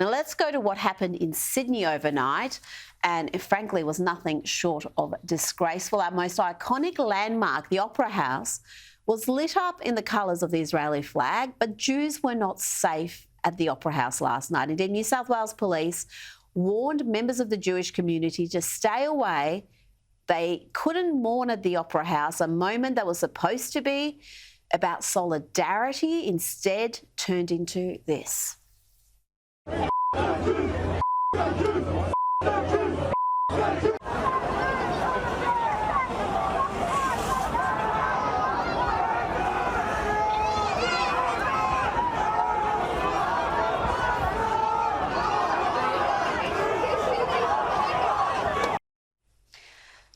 Now let's go to what happened in Sydney overnight, and it frankly was nothing short of disgraceful. Our most iconic landmark, the Opera House, was lit up in the colours of the Israeli flag, but Jews were not safe at the Opera House last night. Indeed, New South Wales Police warned members of the Jewish community to stay away. They couldn't mourn at the Opera House, a moment that was supposed to be about solidarity instead turned into this.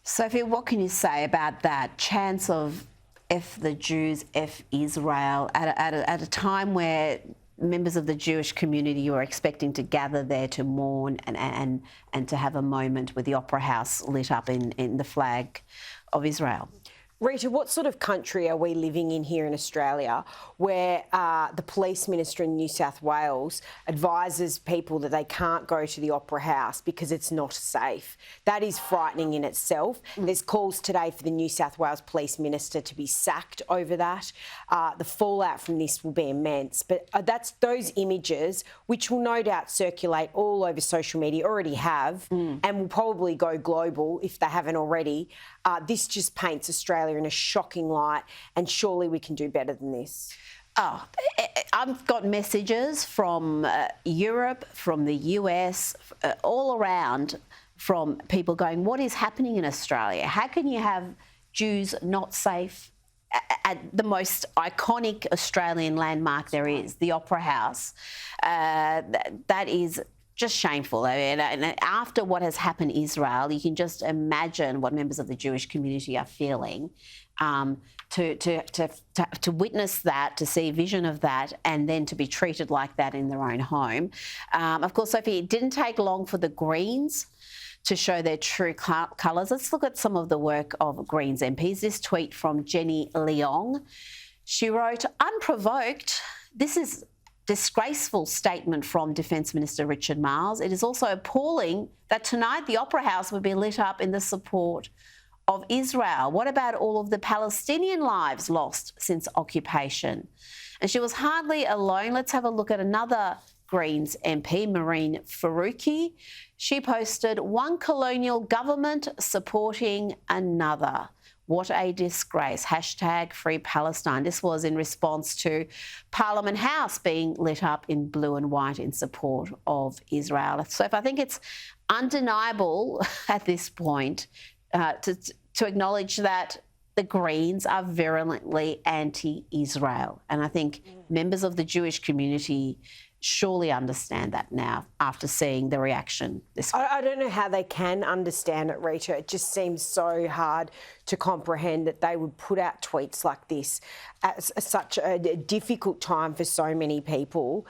Sophie, what can you say about that chance of F the Jews, F Israel, at a time where members of the Jewish community were expecting to gather there to mourn and to have a moment with the Opera House lit up in the flag of Israel? Rita, what sort of country are we living in here in Australia where the police minister in New South Wales advises people that they can't go to the Opera House because it's not safe? That is frightening in itself. There's calls today for the New South Wales police minister to be sacked over that. The fallout from this will be immense. But that's those images, which will no doubt circulate all over social media, already have, and will probably go global if they haven't already. This just paints Australia in a shocking light, and surely we can do better than this. Oh, I've got messages from Europe, from the US, all around, from people going, what is happening in Australia? How can you have Jews not safe at the most iconic Australian landmark there is, the Opera House? That is just shameful. I mean, and after what has happened in Israel, you can just imagine what members of the Jewish community are feeling. To witness that, to see a vision of that, and then to be treated like that in their own home. Of course, Sophie, it didn't take long for the Greens to show their true colours. Let's look at some of the work of Greens MPs. This tweet from Jenny Leong. She wrote, unprovoked, this is disgraceful statement from Defence Minister Richard Marles. It is also appalling that tonight the Opera House would be lit up in the support of Israel. What about all of the Palestinian lives lost since occupation? And she was hardly alone. Let's have a look at another Greens MP, Marine Faruqi. She posted, one colonial government supporting another. What a disgrace. Hashtag Free Palestine. This was in response to Parliament House being lit up in blue and white in support of Israel. So I think it's undeniable at this point to acknowledge that the Greens are virulently anti-Israel. And I think members of the Jewish community surely understand that now after seeing the reaction this week. I don't know how they can understand it, Rita. It just seems so hard to comprehend that they would put out tweets like this at such a difficult time for so many people.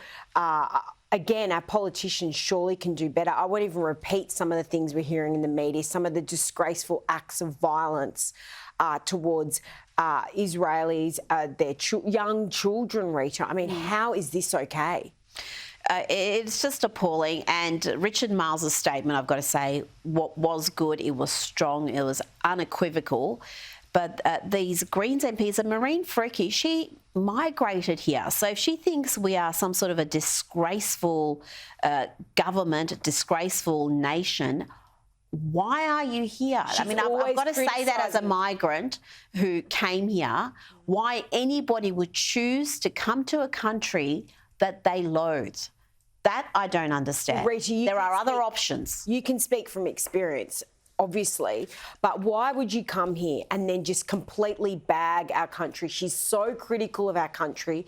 Again, our politicians surely can do better. I won't even repeat some of the things we're hearing in the media, some of the disgraceful acts of violence towards Israelis, their young children, Rita. I mean, how is this okay? It's just appalling. And Richard Marles' statement, I've got to say, what was good, it was strong, it was unequivocal. But these Greens MPs, and Marine Faruqi, she migrated here. So if she thinks we are some sort of a disgraceful government, disgraceful nation, why are you here? I mean, I've got to say that as a migrant who came here, why anybody would choose to come to a country that they loathe. That I don't understand. Rita, there are other options. You can speak from experience, obviously, but why would you come here and then just completely bag our country? She's so critical of our country,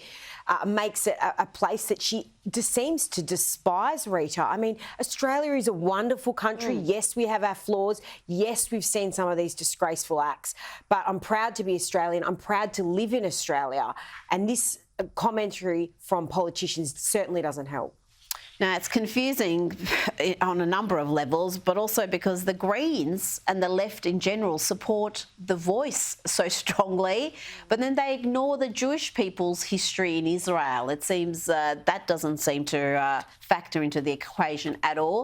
makes it a place that she seems to despise, Rita. I mean, Australia is a wonderful country. Yes, we have our flaws. Yes, we've seen some of these disgraceful acts, but I'm proud to be Australian. I'm proud to live in Australia, and this commentary from politicians certainly doesn't help. Now, it's confusing on a number of levels, but also because the Greens and the left in general support the voice so strongly, but then they ignore the Jewish people's history in Israel. It seems that doesn't seem to factor into the equation at all.